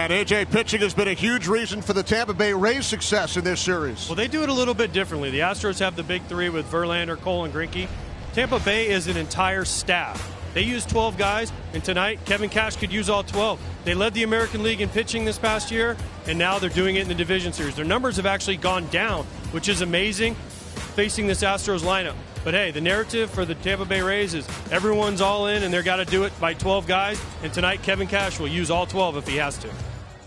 And A.J. pitching has been a huge reason for the Tampa Bay Rays' success in this series. Well, they do it a little bit differently. The Astros have the big three with Verlander, Cole, and Greinke. Tampa Bay is an entire staff. They use 12 guys, and tonight Kevin Cash could use all 12. They led the American League in pitching this past year, and now they're doing it in the division series. Their numbers have actually gone down, which is amazing facing this Astros lineup. But hey, the narrative for the Tampa Bay Rays is everyone's all in, and they've got to do it by 12 guys. And tonight, Kevin Cash will use all 12 if he has to.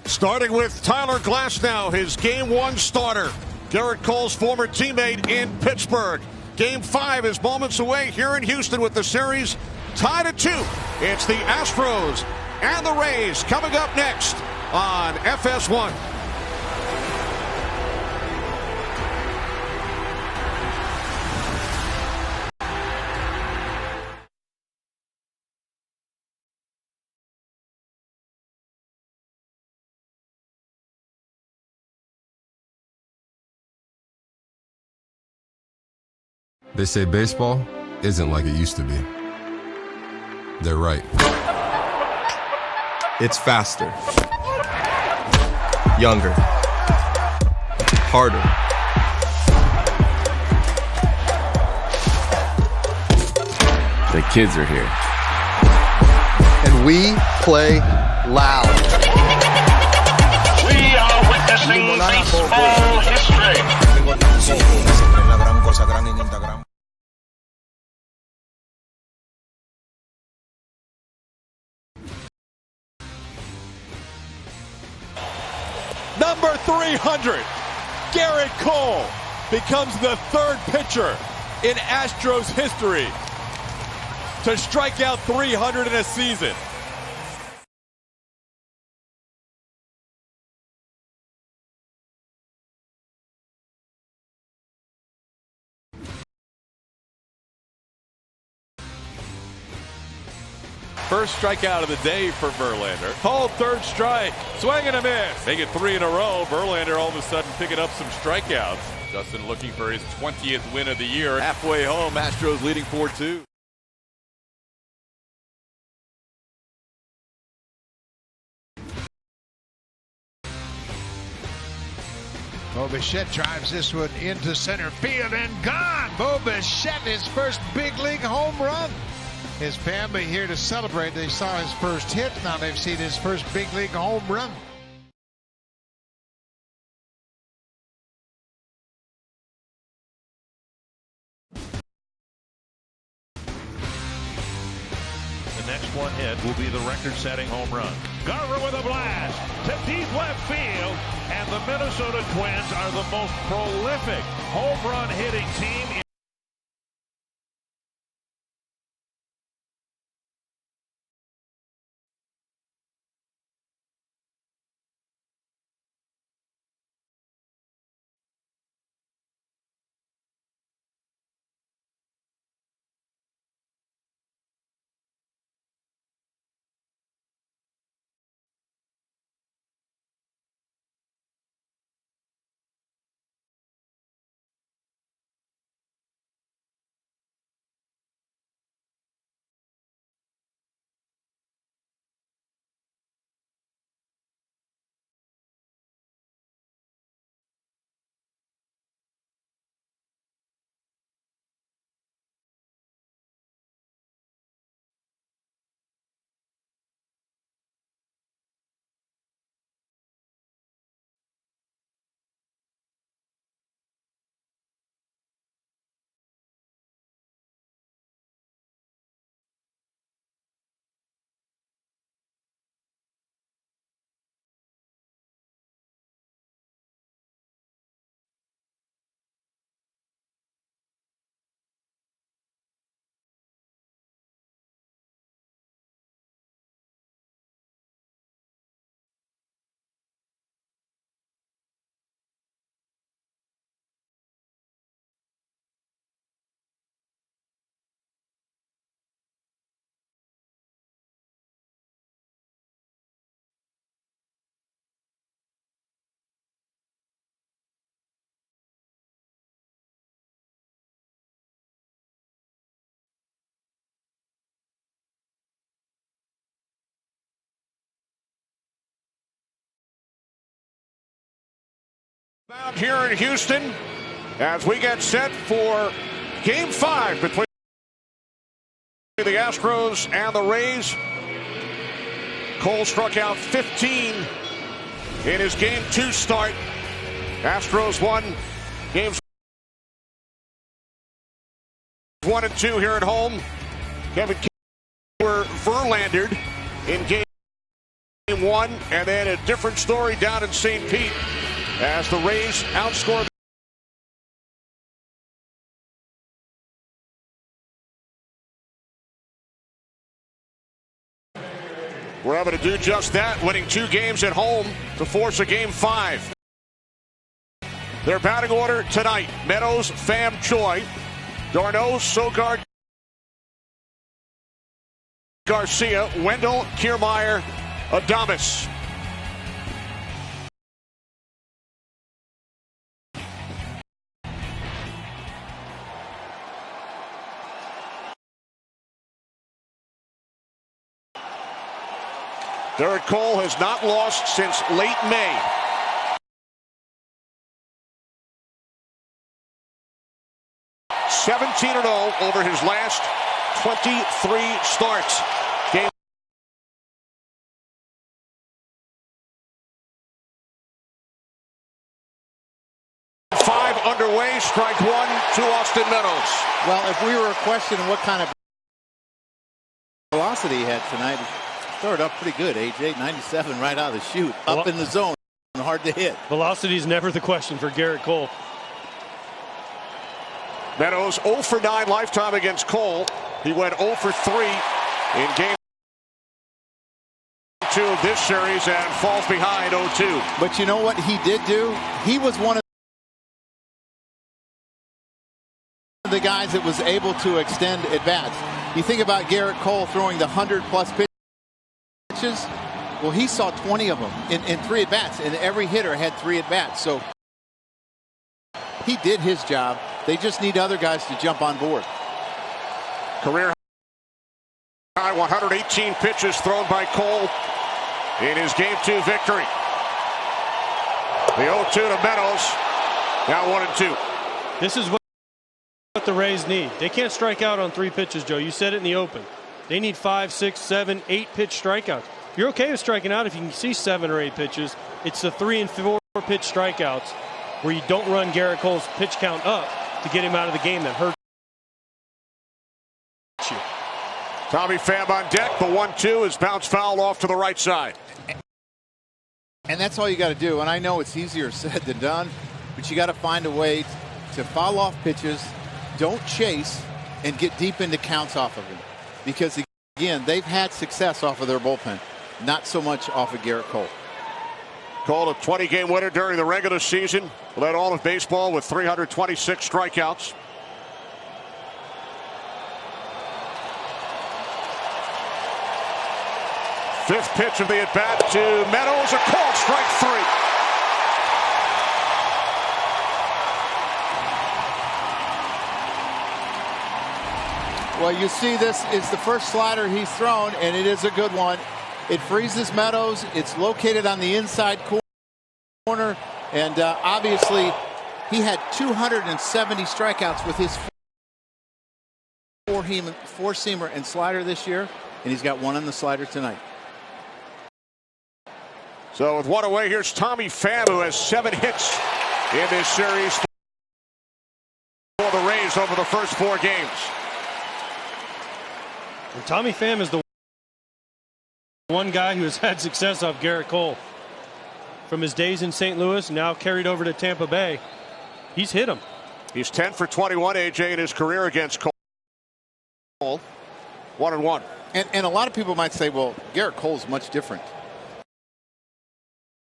Starting with Tyler Glasnow, his Game 1 starter. Garrett Cole's former teammate in Pittsburgh. Game 5 is moments away here in Houston with the series tied at 2. It's the Astros and the Rays coming up next on FS1. They say baseball isn't like it used to be. They're right. It's faster, younger, harder. The kids are here. And we play loud. We are witnessing baseball history. Number 300, Garrett Cole becomes the third pitcher in Astros history to strike out 300 in a season. First strikeout of the day for Verlander. Called third strike. Swing and a miss. Make it 3 in a row. Verlander all of a sudden picking up some strikeouts. Justin looking for his 20th win of the year. Halfway home, Astros leading 4-2. Bo Bichette drives this one into center field and gone. Bo Bichette, his first big league home run. His family here to celebrate. They saw his first hit. Now they've seen his first big league home run. The next one hit will be the record-setting home run. Garver with a blast to deep left field, and the Minnesota Twins are the most prolific home run hitting team in Out here in Houston as we get set for Game 5 between the Astros and the Rays. Cole struck out 15 in his Game 2 start. Astros won games 1 and 2 here at home. Kevin were Verlandered in Game 1, and then a different story down in St. Pete as the Rays outscored. We're able to do just that, winning 2 games at home to force a Game 5. Their batting order tonight: Meadows, Pham, Choi, Darno, Sogard, Garcia, Wendell, Kiermaier, Adames. Gerrit Cole has not lost since late May. (17-0) over his last 23 starts. Game 5 underway. Strike 1 to Austin Meadows. Well, if we were questioning what kind of velocity he had tonight, he started up pretty good. AJ, 97 right out of the chute, up in the zone, hard to hit. Velocity is never the question for Gerrit Cole. Meadows 0 for 9 lifetime against Cole. He went 0 for 3 in Game 2 of this series and falls behind 0-2. But you know what he did do? He was one of the guys that was able to extend at bats. You think about Gerrit Cole throwing the 100-plus pitches. Well, he saw 20 of them in 3 at bats, and every hitter had 3 at bats. So he did his job. They just need other guys to jump on board. Career high 118 pitches thrown by Cole in his Game 2 victory. The 0-2 to Meadows. Now 1-2. This is what the Rays need. They can't strike out on 3 pitches, Joe. You said it in the open. They need 5, 6, 7, 8 pitch strikeouts. You're okay with striking out if you can see 7 or 8 pitches. It's the 3 and 4 pitch strikeouts where you don't run Gerrit Cole's pitch count up to get him out of the game that hurts you. Tommy Pham on deck. The 1-2 is bounced foul off to the right side. And that's all you got to do. And I know it's easier said than done, but you got to find a way to foul off pitches, don't chase, and get deep into counts off of them. Because, again, they've had success off of their bullpen, not so much off of Gerrit Cole. Cole, a 20-game winner during the regular season, led all of baseball with 326 strikeouts. Fifth pitch of the at-bat to Meadows, a called strike 3. Well, you see, this is the first slider he's thrown, and it is a good one. It freezes Meadows. It's located on the inside corner, and obviously he had 270 strikeouts with his four-seamer and slider this year, and he's got 1 on the slider tonight. So with 1 away, here's Tommy Pham, who has 7 hits in this series for the Rays over the first 4 games. And Tommy Pham is the one guy who has had success off Gerrit Cole. From his days in St. Louis, now carried over to Tampa Bay. He's hit him. He's 10 for 21, AJ, in his career against Cole. 1-1. And a lot of people might say, well, Gerrit Cole's much different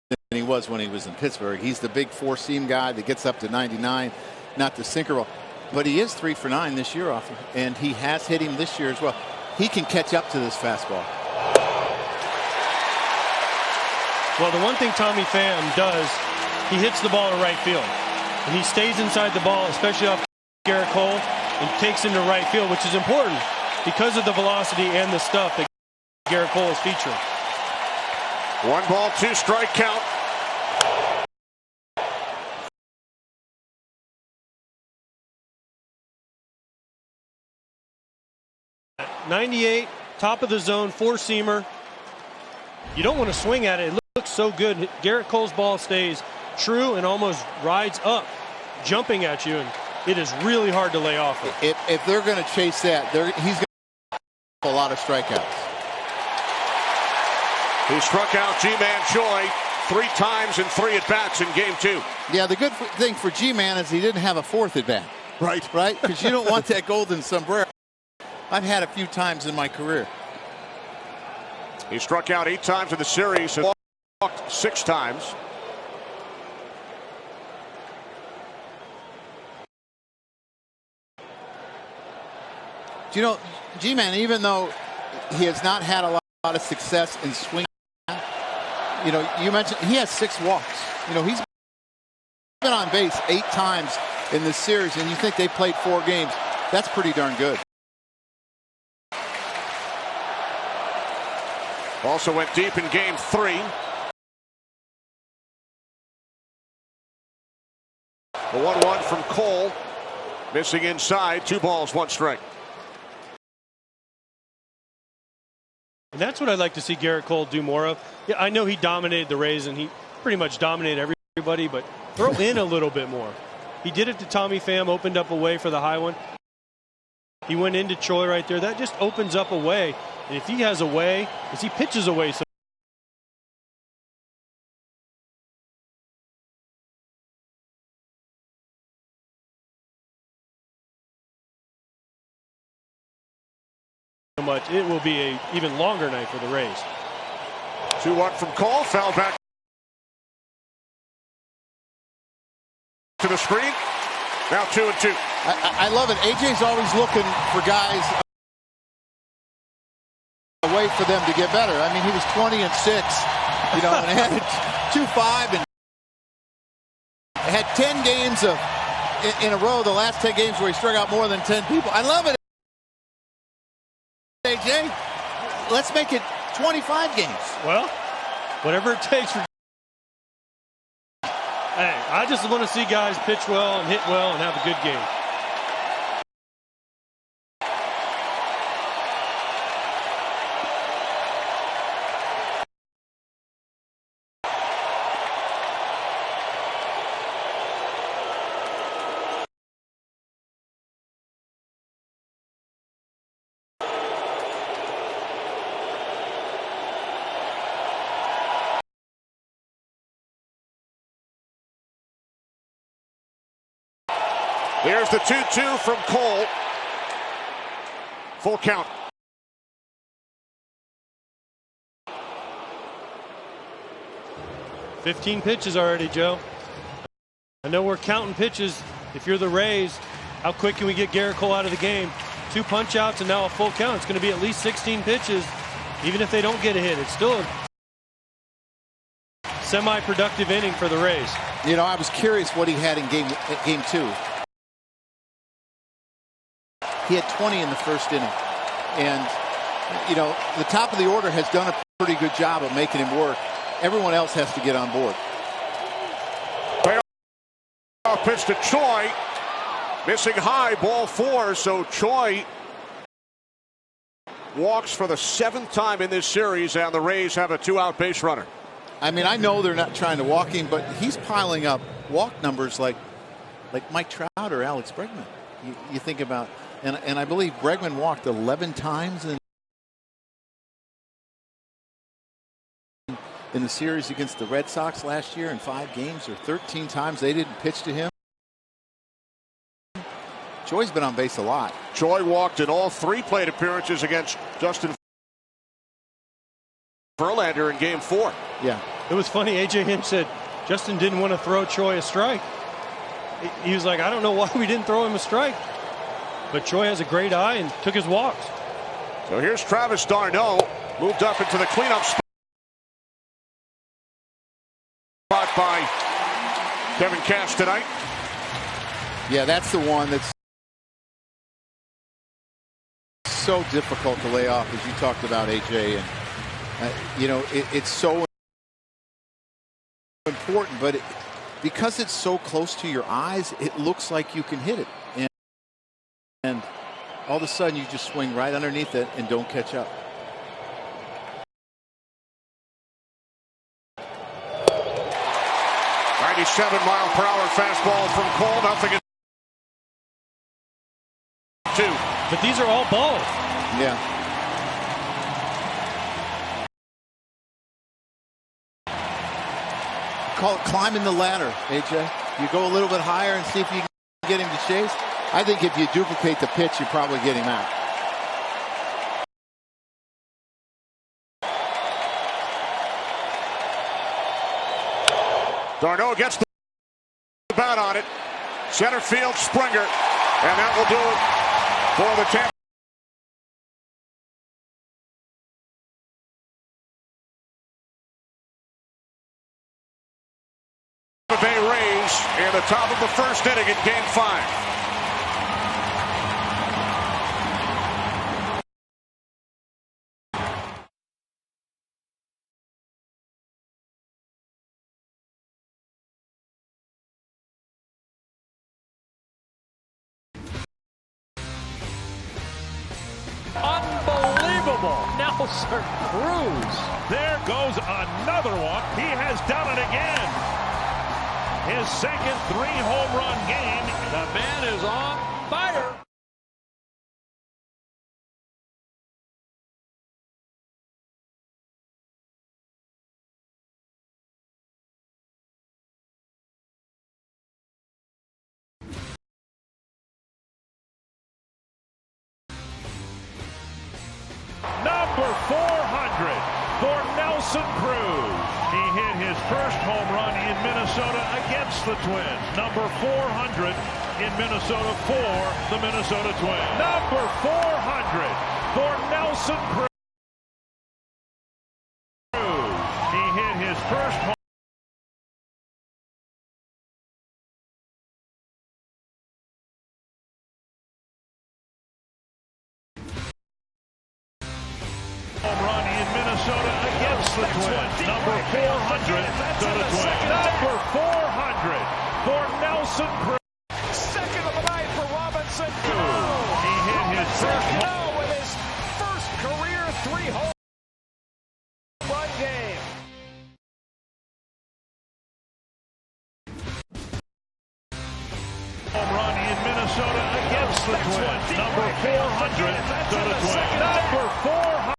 than he was when he was in Pittsburgh. He's the big 4-seam guy that gets up to 99, not the sinker ball. But he is 3 for 9 this year off, and he has hit him this year as well. He can catch up to this fastball. Well, the one thing Tommy Pham does, he hits the ball to right field. And he stays inside the ball, especially off Gerrit Cole, and takes him to right field, which is important because of the velocity and the stuff that Gerrit Cole is featuring. 1 ball, 2 strike count. 98, top of the zone, four-seamer. You don't want to swing at it. It looks so good. Garrett Cole's ball stays true and almost rides up, jumping at you, and it is really hard to lay off of. If they're going to chase that, he's going to have a lot of strikeouts. He struck out G-Man Choi 3 times in 3 at-bats in game 2. Yeah, the good thing for G-Man is he didn't have a 4th at-bat. Right? Because you don't want that golden sombrero. I've had a few times in my career. He struck out 8 times in the series and walked 6 times. Do you know, G-Man, even though he has not had a lot of success in swinging, you know, you mentioned he has 6 walks. You know, he's been on base 8 times in this series, and you think they played 4 games. That's pretty darn good. Also went deep in game 3. The 1-1 from Cole. Missing inside. 2 balls, 1 strike. And that's what I'd like to see Garrett Cole do more of. Yeah, I know he dominated the Rays, and he pretty much dominated everybody, but throw in a little bit more. He did it to Tommy Pham, opened up a way for the high one. He went into Choi right there. That just opens up a way. And if he has a way, as he pitches away so much, it will be an even longer night for the Rays. 2-1 from Cole. Foul back to the screen. Now 2-2. I love it. AJ's always looking for guys, a way for them to get better. I mean, he was 20-6, you know, and had 2-5 and had 10 games in a row, the last 10 games where he struck out more than 10 people. I love it. AJ, let's make it 25 games. Well, whatever it takes. Hey, I just want to see guys pitch well and hit well and have a good game. Here's the 2-2 from Cole. Full count. $15 pitches already, Joe. I know we're counting pitches. If you're the Rays, how quick can we get Garrett Cole out of the game? 2 punch outs and now a full count. It's going to be at least 16 pitches. Even if they don't get a hit, it's still a semi-productive inning for the Rays. You know, I was curious what he had in game 2. He had 20 in the first inning. And, you know, the top of the order has done a pretty good job of making him work. Everyone else has to get on board. Payoff pitch to Choi. Missing high, ball 4. So Choi walks for the 7th time in this series, and the Rays have a 2-out base runner. I mean, I know they're not trying to walk him, but he's piling up walk numbers like Mike Trout or Alex Bregman. You think about... And I believe Bregman walked 11 times in the series against the Red Sox last year in 5 games, or 13 times they didn't pitch to him. Choi's been on base a lot. Choi walked in all 3 plate appearances against Justin Verlander in game 4. Yeah. It was funny. A.J. Hinch said Justin didn't want to throw Choi a strike. He was like, I don't know why we didn't throw him a strike. But Choi has a great eye and took his walks. So here's Travis d'Arnaud, moved up into the cleanup spot by Kevin Cash tonight. Yeah, that's the one that's so difficult to lay off, as you talked about, AJ. And you know, it's so important, but because it's so close to your eyes, it looks like you can hit it. And all of a sudden you just swing right underneath it and don't catch up. /mile-per-hour fastball from Cole. Nothing. 2. But these are all balls. Yeah. Call it climbing the ladder, AJ. You go a little bit higher and see if you can get him to chase. I think if you duplicate the pitch, you probably get him out. Darno gets the bat on it. Center field, Springer. And that will do it for the Tampa Bay Rays in the top of the first inning in Game 5. Unbelievable. Nelson Cruz. There goes another one. He has done it again. His second 3-home run game. The man is on fire. Number 400 for Nelson Cruz. He hit his first home run in Minnesota against the Twins. Number 400 in Minnesota for the Minnesota Twins. Number 400 for Nelson Cruz. He hit his first home run in Minnesota against the Twins. Number 400 to the Twins. Number 400 for Nelson Cruz. Second of the night for Robinson. He hit his first with his first career 3-home run game. Home run in Minnesota against the Twins. Number 400 to the Twins. Number 400.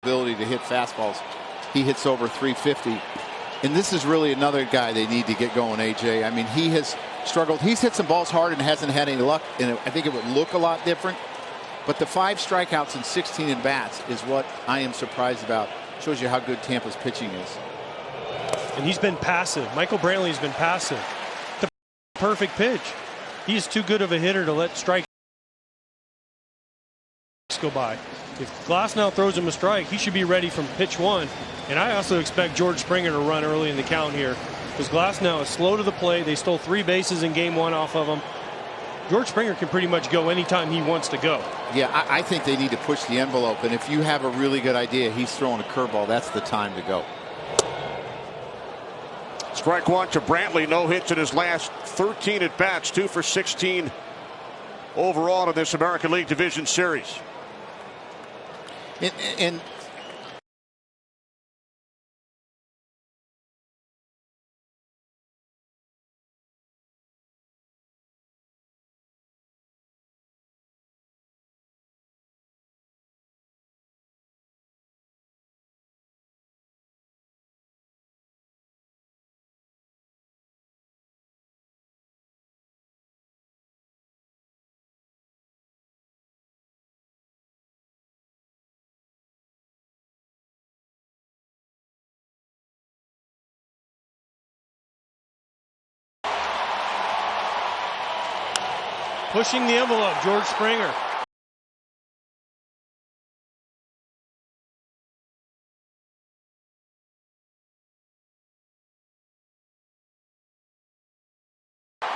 Ability to hit fastballs. He hits over 350. And this is really another guy they need to get going, AJ. I mean, he has struggled. He's hit some balls hard and hasn't had any luck. And I think it would look a lot different. But the 5 strikeouts and 16 at-bats is what I am surprised about. Shows you how good Tampa's pitching is. And he's been passive. Michael Brantley's been passive. The perfect pitch. He's too good of a hitter to let strikes go by. If Glasnow throws him a strike, he should be ready from pitch 1. And I also expect George Springer to run early in the count here, because Glasnow is slow to the plate. They stole 3 bases in Game 1 off of him. George Springer can pretty much go anytime he wants to go. Yeah, I think they need to push the envelope. And if you have a really good idea, he's throwing a curveball, that's the time to go. Strike 1 to Brantley. No hits in his last 13 at bats. 2 for 16 overall in this American League Division Series. And Pushing the envelope, George Springer.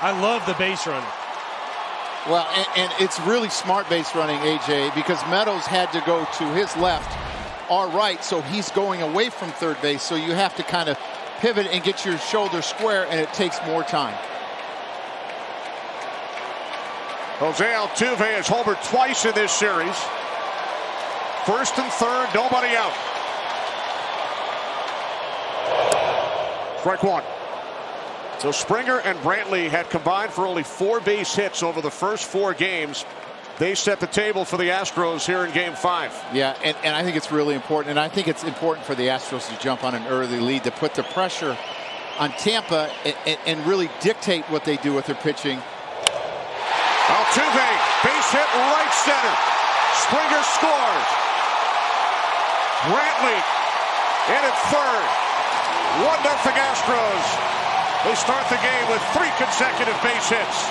I love the base running. Well, and it's really smart base running, AJ, because Meadows had to go to his left or right, so he's going away from third base. So you have to kind of pivot and get your shoulder square, and it takes more time. Jose Altuve has homered twice in this series. First and third, nobody out. Strike one. So Springer and Brantley had combined for only 4 base hits over the first 4 games. They set the table for the Astros here in Game 5. Yeah, and I think it's really important. And I think it's important for the Astros to jump on an early lead, to put the pressure on Tampa and really dictate what they do with their pitching. Altuve, base hit right center. Springer scores. Brantley in at third. 1-0 Astros. They start the game with 3 consecutive base hits.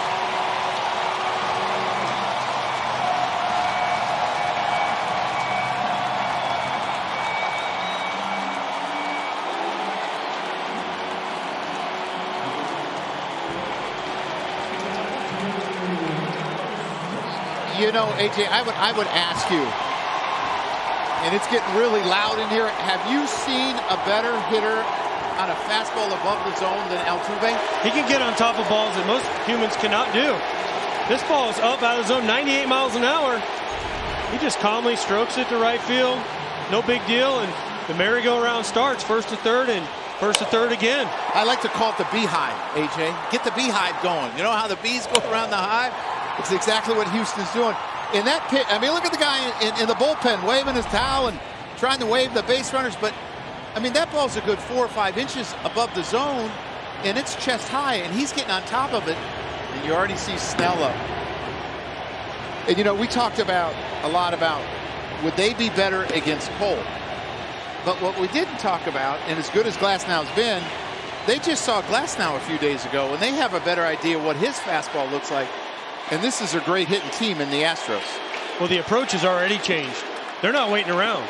You know, AJ, I would ask you, and it's getting really loud in here, have you seen a better hitter on a fastball above the zone than Altuve? He can get on top of balls that most humans cannot do. This ball is up out of the zone, 98 miles an hour. He just calmly strokes it to right field. No big deal, and the merry-go-round starts, first to third and first to third again. I like to call it the beehive, AJ. Get the beehive going. You know how the bees go around the hive? It's exactly what Houston's doing. In that pit, I mean, look at the guy in the bullpen waving his towel and trying to wave the base runners, but I mean, that ball's a good 4 or 5 inches above the zone, and it's chest high, and he's getting on top of it, and you already see Snell up. And, you know, we talked a lot about would they be better against Cole? But what we didn't talk about, and as good as Glasnow's been, they just saw Glasnow a few days ago, and they have a better idea what his fastball looks like. And this is a great hitting team in the Astros. Well, the approach has already changed. They're not waiting around.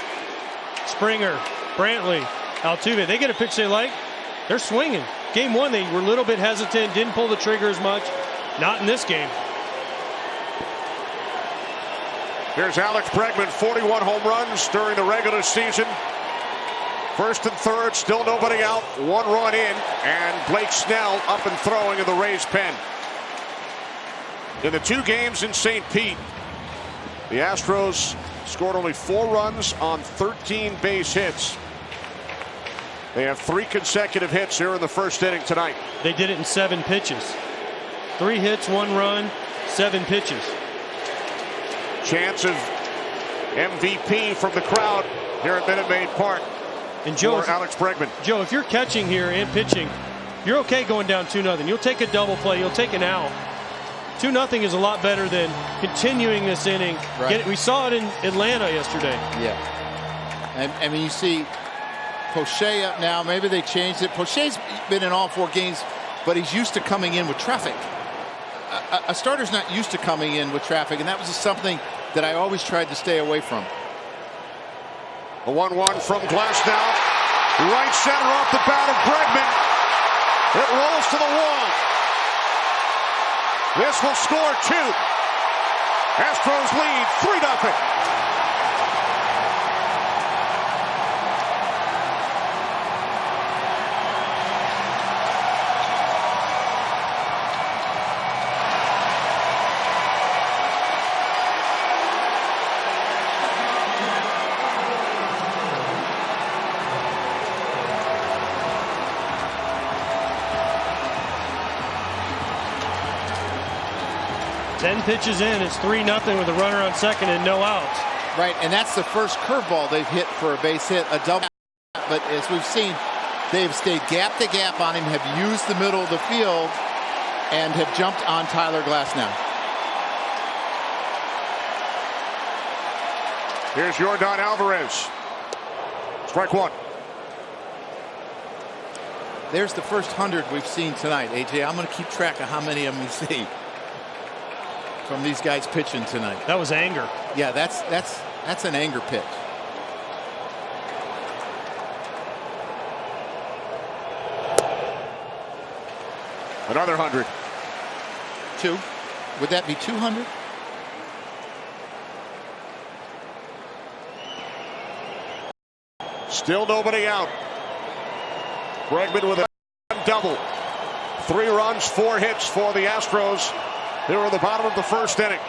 Springer, Brantley, Altuve, they get a pitch they like, they're swinging. Game 1, they were a little bit hesitant, didn't pull the trigger as much. Not in this game. Here's Alex Bregman, 41 home runs during the regular season. First and third, still nobody out. 1 run in, and Blake Snell up and throwing in the Rays pen. In the 2 games in St. Pete, the Astros scored only 4 runs on 13 base hits. They have 3 consecutive hits here in the first inning tonight. They did it in 7 pitches. 3 hits, 1 run, 7 pitches. Chance of MVP from the crowd here at Minute Maid Park. And Joe, for Alex Bregman. Joe, if you're catching here and pitching, you're okay going down 2-0. You'll take a double play. You'll take an out. 2-0 is a lot better than continuing this inning. Right. We saw it in Atlanta yesterday. Yeah. And I mean, you see Poche up now. Maybe they changed it. Poche's been in all 4 games, but he's used to coming in with traffic. A starter's not used to coming in with traffic, and that was just something that I always tried to stay away from. The 1-1 from Glasnow. Right center off the bat of Bregman. It rolls to the wall. This will score 2. Astros lead 3-0. Ten pitches in, it's 3-0 with a runner on second and no outs. Right, and that's the first curveball they've hit for a base hit, a double. But as we've seen, they've stayed gap to gap on him, have used the middle of the field, and have jumped on Tyler Glasnow. Here's Yordan Alvarez. Strike 1. There's the first 100 we've seen tonight, AJ. I'm going to keep track of how many of them we see from these guys pitching tonight. That was anger. Yeah, that's an anger pitch. Another 100. 2. Would that be 200? Still nobody out. Bregman with a double. 3 runs, 4 hits for the Astros. They were in the bottom of the first inning.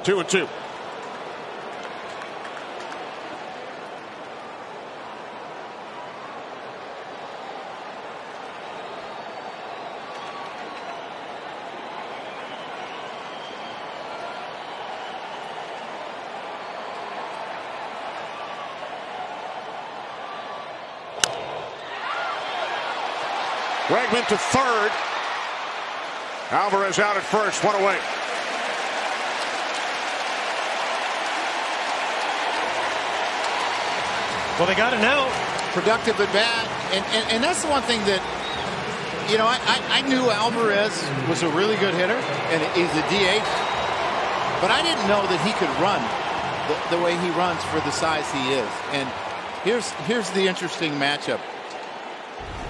Two and 2. Bregman to third. Alvarez out at first, 1 away. Well, they got it now. Productive at bat. And that's the one thing that, you know, I knew Alvarez was a really good hitter, and he's a DH. But I didn't know that he could run the way he runs for the size he is. And here's the interesting matchup.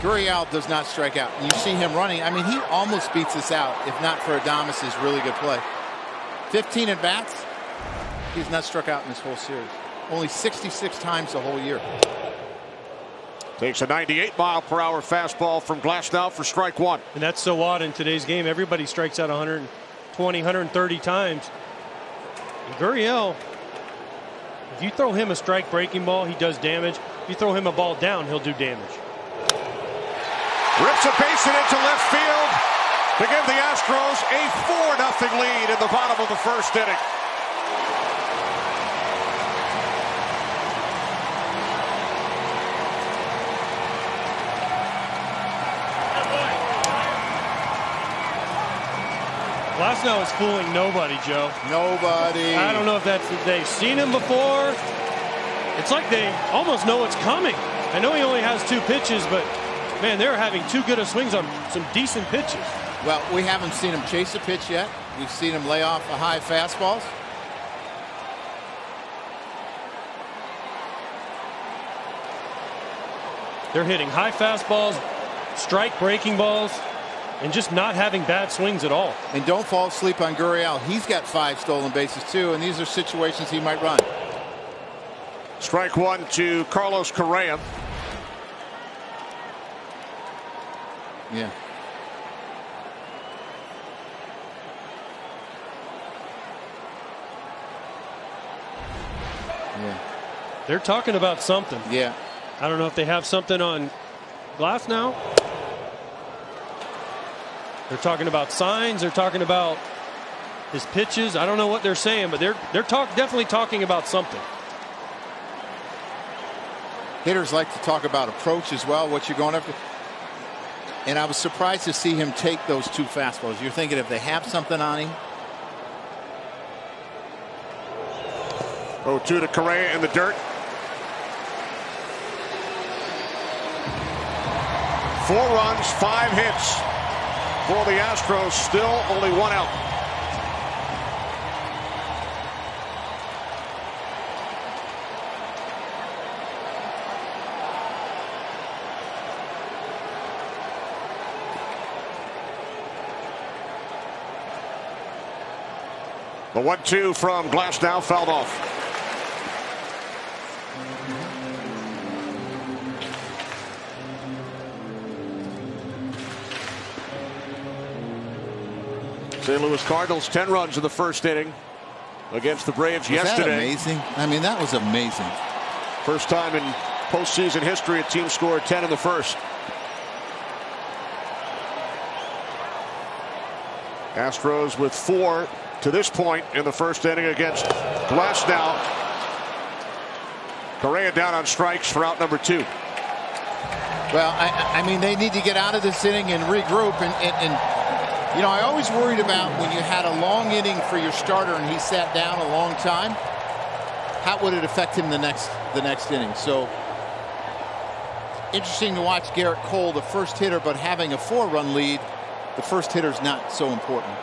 Gurriel does not strike out. And you see him running. I mean, he almost beats us out, if not for Adames' really good play. 15 at bats. He's not struck out in this whole series. Only 66 times the whole year. Takes a 98-mile-per-hour fastball from Glasnow for strike 1. And that's so odd in today's game. Everybody strikes out 120, 130 times. And Gurriel, if you throw him a strike breaking ball, he does damage. If you throw him a ball down, he'll do damage. Rips a base hit into left field to give the Astros a 4-0 lead in the bottom of the first inning. Glasnow is fooling nobody, Joe. Nobody. I don't know if they've seen him before. It's like they almost know what's coming. I know he only has 2 pitches, but man, they're having too good of swings on some decent pitches. Well, we haven't seen him chase a pitch yet. We've seen him lay off a high fastballs. They're hitting high fastballs, strike breaking balls, and just not having bad swings at all. And don't fall asleep on Gurriel. He's got 5 stolen bases too, and these are situations he might run. Strike 1 to Carlos Correa. Yeah. Yeah. They're talking about something. Yeah. I don't know if they have something on Glasnow. They're talking about signs. They're talking about his pitches. I don't know what they're saying, but they're definitely talking about something. Hitters like to talk about approach as well, what you're going after. And I was surprised to see him take those 2 fastballs. You're thinking if they have something on him. 0-2 to Correa in the dirt. 4 runs, 5 hits for the Astros. Still only 1 out. The 1-2 from Glasnow fouled off. St. Louis Cardinals 10 runs in the first inning against the Braves yesterday. Was that amazing? I mean, that was amazing. First time in postseason history a team scored 10 in the first. Astros with 4 to this point in the first inning against Glasnow. Correa down on strikes for out number 2. Well, I mean, they need to get out of this inning and regroup and You know, I always worried about when you had a long inning for your starter and he sat down a long time, how would it affect him the next inning? So interesting to watch Garrett Cole, the first hitter, but having a 4-run lead, the first hitter's not so important.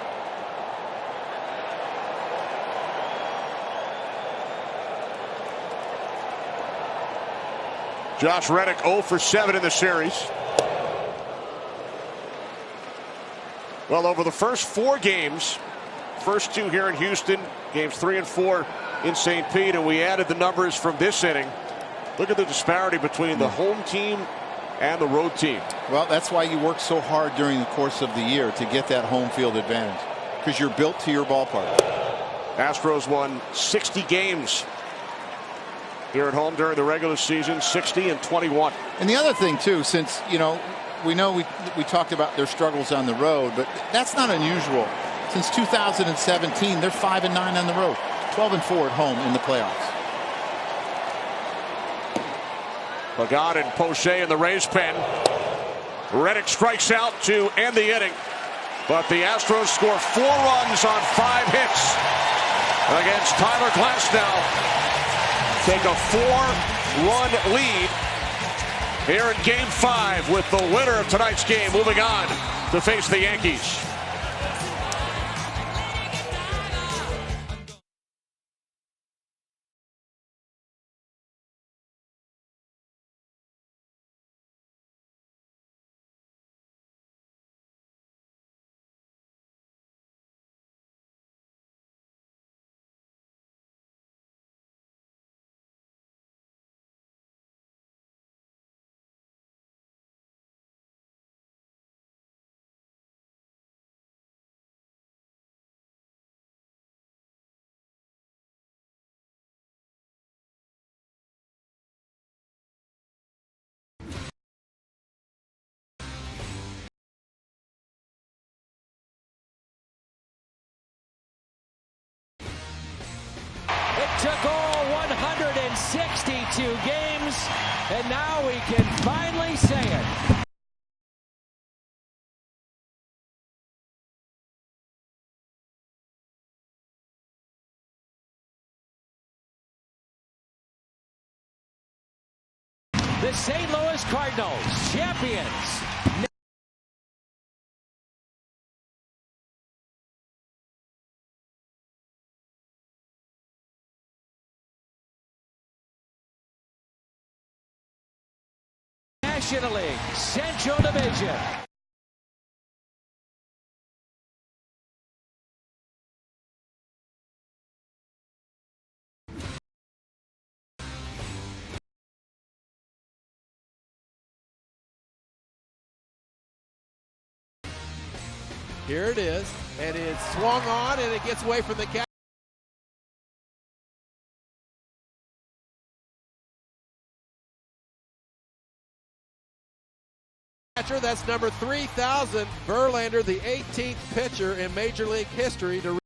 Josh Reddick 0 for 7 in the series. Well, over the first 4 games, first 2 here in Houston, games 3 and 4 in St. Pete, and we added the numbers from this inning. Look at the disparity between the home team and the road team. Well, that's why you work so hard during the course of the year to get that home field advantage, because you're built to your ballpark. Astros won 60 games here at home during the regular season, 60 and 21. And the other thing, too, since, you know we talked about their struggles on the road, but that's not unusual. Since 2017, they're 5-9 on the road, 12-4 at home in the playoffs. Pagan and Poche in the Rays pen. Reddick strikes out to end the inning, but the Astros score 4 runs on 5 hits against Tyler Glasnow. Take a 4-run lead here in Game 5 with the winner of tonight's game moving on to face the Yankees. Took all 162 games, and now we can finally say it. The St. Louis Cardinals, champions. National League Central Division. Here it is, and it's swung on, and it gets away from the catcher. That's number 3,000. Verlander, the 18th pitcher in Major League history to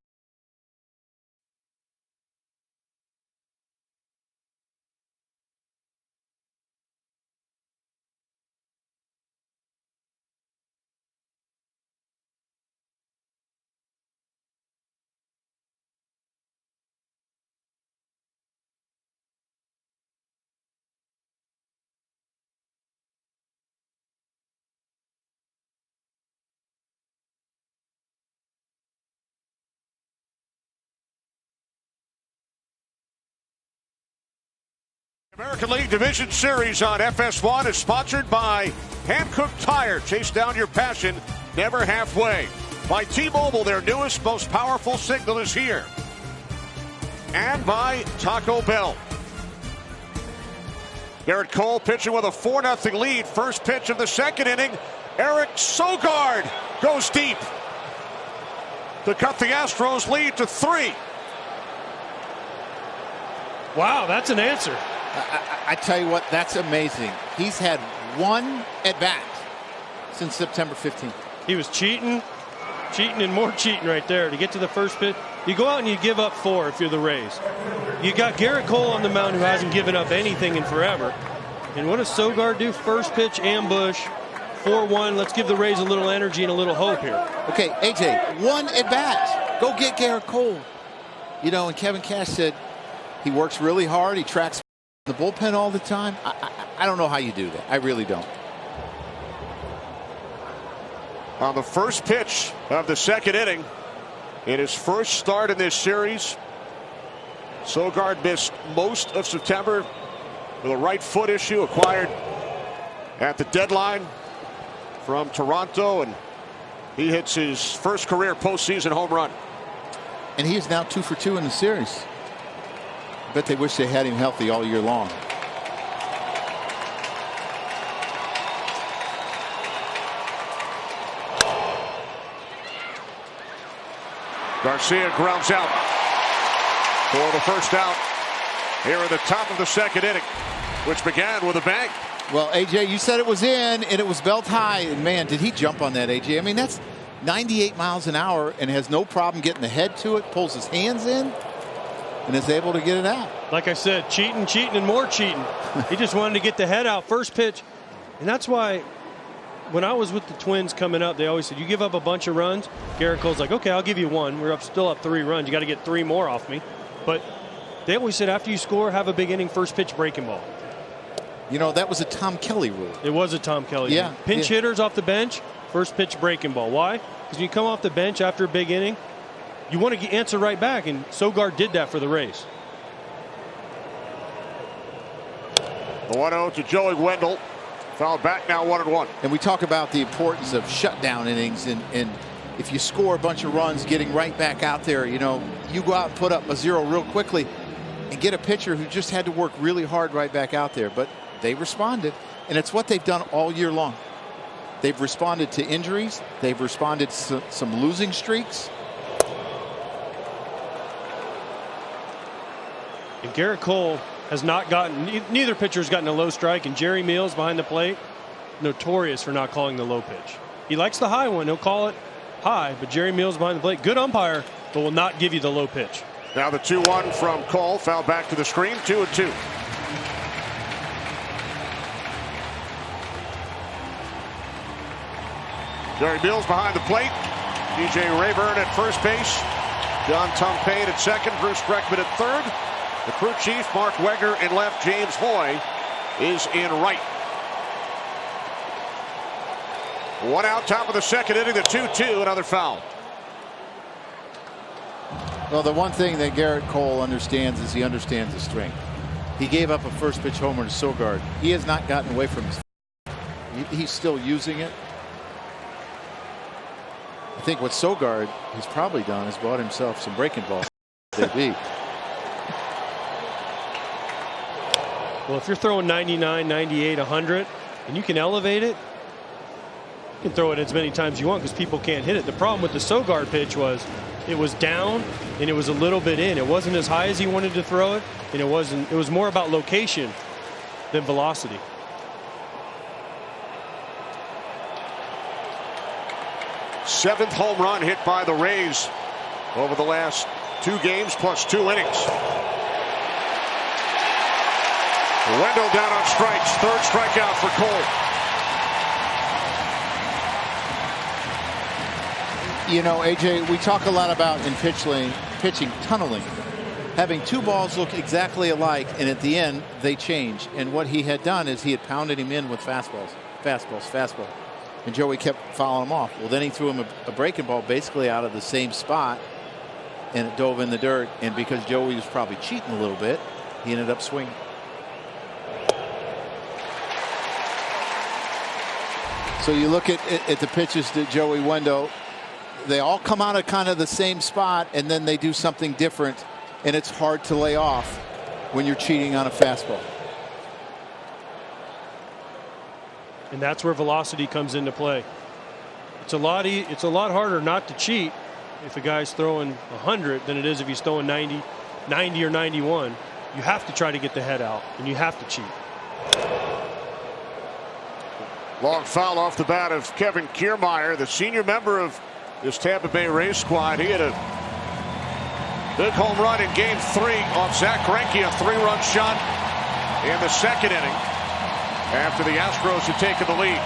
American League Division Series on FS1 is sponsored by Hankook Tire. Chase down your passion, never halfway. By T-Mobile, their newest, most powerful signal is here. And by Taco Bell. Garrett Cole pitching with a 4-0 lead. First pitch of the second inning. Eric Sogard goes deep to cut the Astros lead to 3. Wow, that's an answer. I tell you what, that's amazing. He's had 1 at-bat since September 15th. He was cheating and more cheating right there to get to the first pitch. You go out and you give up 4 if you're the Rays. You got Garrett Cole on the mound who hasn't given up anything in forever. And what does Sogard do? First pitch ambush, 4-1. Let's give the Rays a little energy and a little hope here. Okay, AJ, one at bat. Go get Garrett Cole. You know, and Kevin Cash said he works really hard. He tracks the bullpen all the time. I don't know how you do that. I really don't. On the first pitch of the second inning, in his first start in this series, Sogard missed most of September with a right foot issue acquired at the deadline from Toronto, and he hits his first career postseason home run. And he is now 2 for 2 in the series. I bet they wish they had him healthy all year long. Garcia grounds out for the first out here at the top of the second inning, which began with a bang. Well, AJ, you said it was in, and it was belt high, and man, did he jump on that, AJ. I mean, that's 98 miles an hour and has no problem getting the head to it, pulls his hands in, and is able to get it out. Like I said, cheating, and more cheating. He just wanted to get the head out first pitch. And that's why when I was with the Twins coming up, they always said, you give up a bunch of runs. Garrett Cole's like, okay, I'll give you one. We're still up 3 runs. You got to get 3 more off me. But they always said after you score, have a big inning first pitch breaking ball. You know, that was a Tom Kelly rule. It was a Tom Kelly rule. Pinch hitters off the bench, first pitch breaking ball. Why? Because when you come off the bench after a big inning, you want to answer right back, and Sogard did that for the Rays. The 1-0 to Joey Wendell. Fouled back now 1-1. And we talk about the importance of shutdown innings, and if you score a bunch of runs, getting right back out there, you know, you go out and put up a 0 real quickly and get a pitcher who just had to work really hard right back out there. But they responded, and it's what they've done all year long. They've responded to injuries. They've responded to some losing streaks. And Garrett Cole has not gotten, neither pitcher's gotten a low strike, and Jerry Meals behind the plate, notorious for not calling the low pitch. He likes the high one. He'll call it high, but Jerry Meals behind the plate, good umpire, but will not give you the low pitch. Now the 2-1 from Cole, fouled back to the screen, 2-2. Jerry Meals behind the plate. DJ Rayburn at first base. John Tumpane at second. Bruce Breckman at third. The crew chief, Mark Weger, in left. James Hoy is in right. 1 out, top of the second inning, the 2-2, another foul. Well, the one thing that Garrett Cole understands is he understands his strength. He gave up a first pitch homer to Sogard. He has not gotten away from his. He's still using it. I think what Sogard has probably done is bought himself some breaking balls. Well, if you're throwing 99, 98, 100, and you can elevate it, you can throw it as many times as you want because people can't hit it. The problem with the Sogard pitch was it was down and it was a little bit in. It wasn't as high as he wanted to throw it, and it was more about location than velocity. Seventh home run hit by the Rays over the last 2 games plus 2 innings. Wendell down on strikes. Third strikeout for Cole. You know, AJ, we talk a lot about in pitching tunneling. Having 2 balls look exactly alike, and at the end, they change. And what he had done is he had pounded him in with fastballs. And Joey kept following him off. Well, then he threw him a breaking ball basically out of the same spot, and it dove in the dirt. And because Joey was probably cheating a little bit, he ended up swinging. So you look at the pitches to Joey Wendell, they all come out of kind of the same spot, and then they do something different, and it's hard to lay off when you're cheating on a fastball. And that's where velocity comes into play. It's a lot harder not to cheat if a guy's throwing 100 than it is if he's throwing 90 or 91. You have to try to get the head out, and you have to cheat. Long foul off the bat of Kevin Kiermaier, the senior member of this Tampa Bay Rays squad. He had a big home run in Game 3 off Zach Greinke, a 3-run shot in the second inning after the Astros had taken the lead.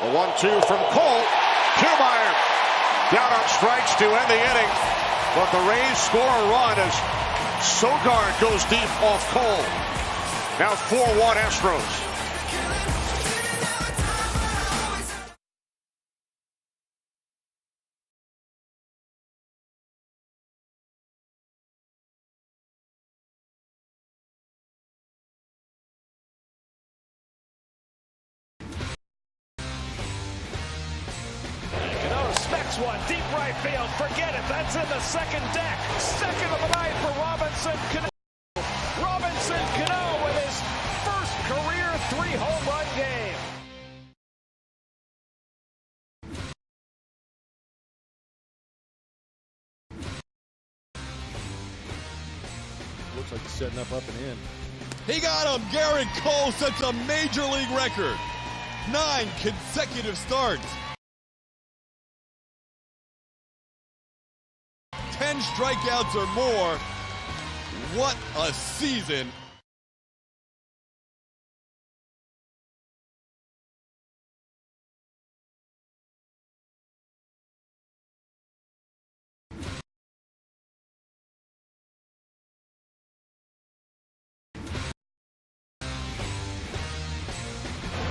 A 1-2 from Cole. Killmeyer down on strikes to end the inning. But the Rays score a run as Sogard goes deep off Cole. Now 4-1 Astros. Smacks one, deep right field. Forget it. That's in the second deck. Second of the night for Robinson Cano. Robinson Cano with his first career 3-home run game. Looks like he's setting up and in. He got him. Garrett Cole sets a major league record. 9 consecutive starts. 10 strikeouts or more. What a season.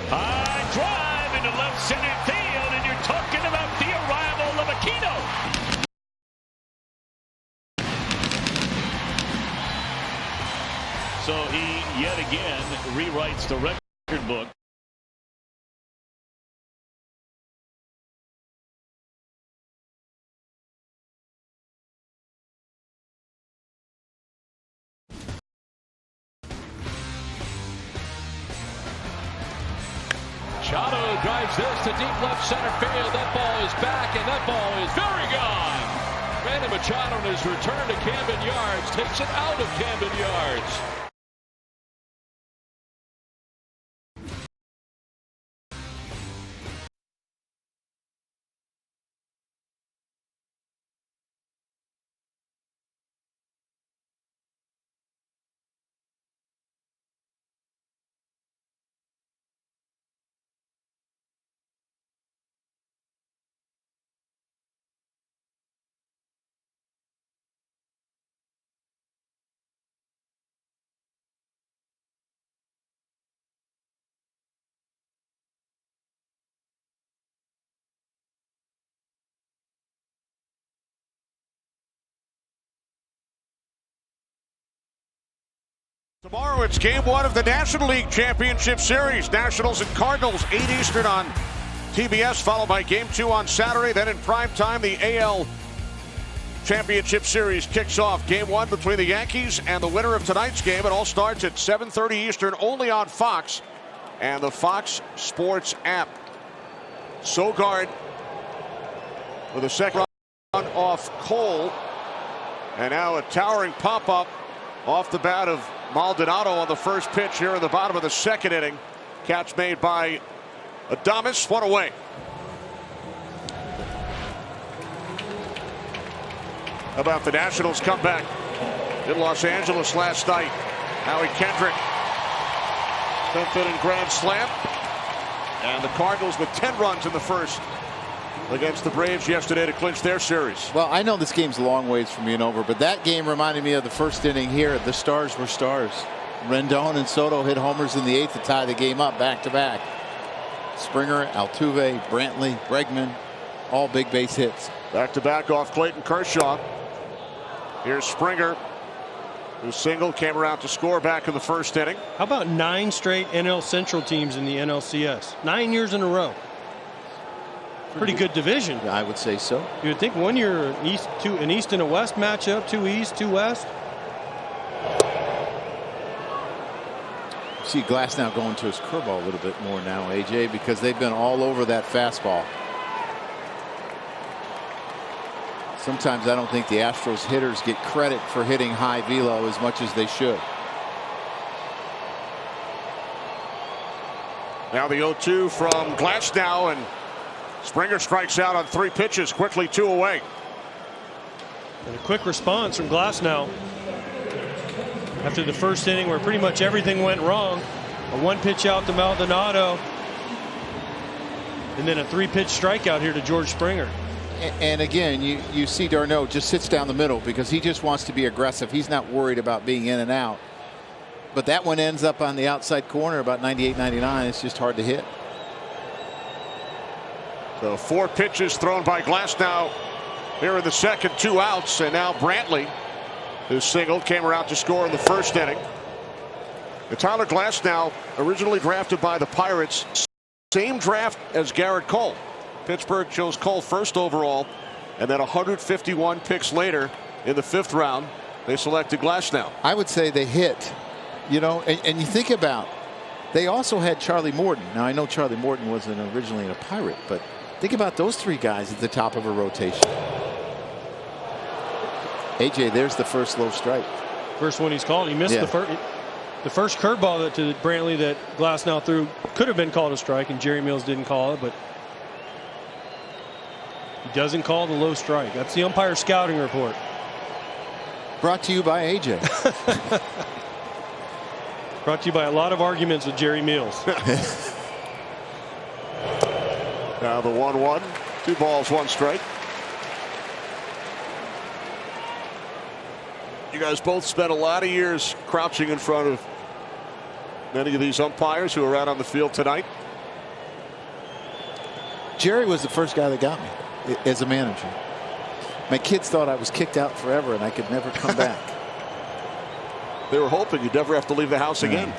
High drive into left center field, and you're talking about the arrival of Aquino. So he yet again rewrites the record book. Machado drives this to deep left center field. That ball is back, and that ball is very gone. Manny Machado on his return to Camden Yards takes it out of Camden Yards. Tomorrow it's game 1 of the National League Championship Series. Nationals and Cardinals, 8 Eastern on TBS, followed by game 2 on Saturday. Then in prime time, the AL Championship Series kicks off. Game 1 between the Yankees and the winner of tonight's game. It all starts at 7:30 Eastern, only on Fox and the Fox Sports app. Sogard with a second run off Cole. And now a towering pop-up off the bat of Maldonado on the first pitch here in the bottom of the second inning. Catch made by Adames, one away. How about the Nationals comeback in Los Angeles last night? Howie Kendrick, 10th inning grand slam. And the Cardinals with 10 runs in the first against the Braves yesterday to clinch their series. Well, I know this game's a long ways from being over, but that game reminded me of the first inning here. The stars were stars. Rendon and Soto hit homers in the 8th to tie the game up back-to-back. Springer, Altuve, Brantley, Bregman, all big base hits. Back-to-back off Clayton Kershaw. Here's Springer, who single, came around to score back in the first inning. How about 9 straight NL Central teams in the NLCS? 9 years in a row. Pretty good division. Yeah, I would say so. You would think one year an East and a West matchup, 2 East, 2 West. See Glass now going to his curveball a little bit more now, AJ, because they've been all over that fastball. Sometimes I don't think the Astros hitters get credit for hitting high velo as much as they should. Now the 0-2 from Glass now, and Springer strikes out on 3 pitches, quickly 2 away. And a quick response from Glasnow after the first inning where pretty much everything went wrong. A 1-pitch out to Maldonado. And then a 3-pitch strikeout here to George Springer. And again, you see d'Arnaud just sits down the middle because he just wants to be aggressive. He's not worried about being in and out. But that one ends up on the outside corner about 98, 99. It's just hard to hit. So 4 pitches thrown by Glasnow here in the second, 2 outs, and now Brantley, who singled, came around to score in the first inning. And Tyler Glasnow, originally drafted by the Pirates, same draft as Garrett Cole. Pittsburgh chose Cole first overall, and then 151 picks later in the 5th round, they selected Glasnow. I would say they hit, you know, and you think about, they also had Charlie Morton. Now, I know Charlie Morton wasn't originally a Pirate, but think about those 3 guys at the top of a rotation. AJ, there's the first low strike. First one he's called. He missed the first curveball to Brantley that Glasnow threw could have been called a strike, and Jerry Mills didn't call it, but he doesn't call the low strike. That's the umpire scouting report. Brought to you by AJ. Brought to you by a lot of arguments with Jerry Mills. Now the 1-1, 2 balls, 1 strike. You guys both spent a lot of years crouching in front of many of these umpires who are out on the field tonight. Jerry was the first guy that got me as a manager. My kids thought I was kicked out forever and I could never come back. They were hoping you'd never have to leave the house again.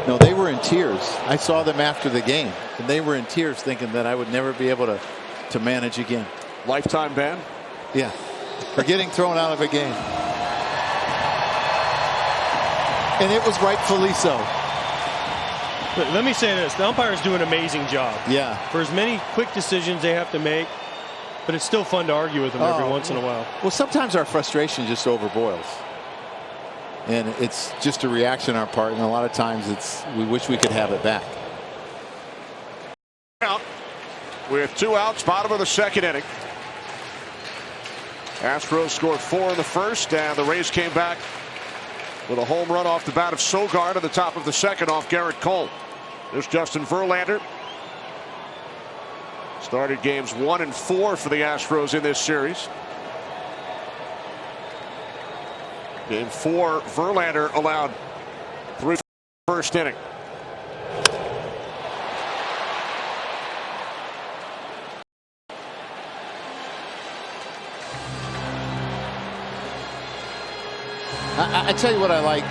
No, they were in tears. I saw them after the game, and they were in tears thinking that I would never be able to manage again. Lifetime ban? Yeah. For getting thrown out of a game. And it was rightfully so. Let me say this. The umpires do an amazing job. Yeah. For as many quick decisions they have to make, but it's still fun to argue with them every once in a while. Well, sometimes our frustration just overboils. And it's just a reaction on our part, and a lot of times we wish we could have it back. Out with 2 outs, bottom of the 2nd inning. Astros scored 4 in the first, and the Rays came back with a home run off the bat of Sogard at the top of the 2nd off Garrett Cole. There's Justin Verlander. Started games 1 and 4 for the Astros in this series. Game 4, Verlander allowed 3 first inning. I tell you what I like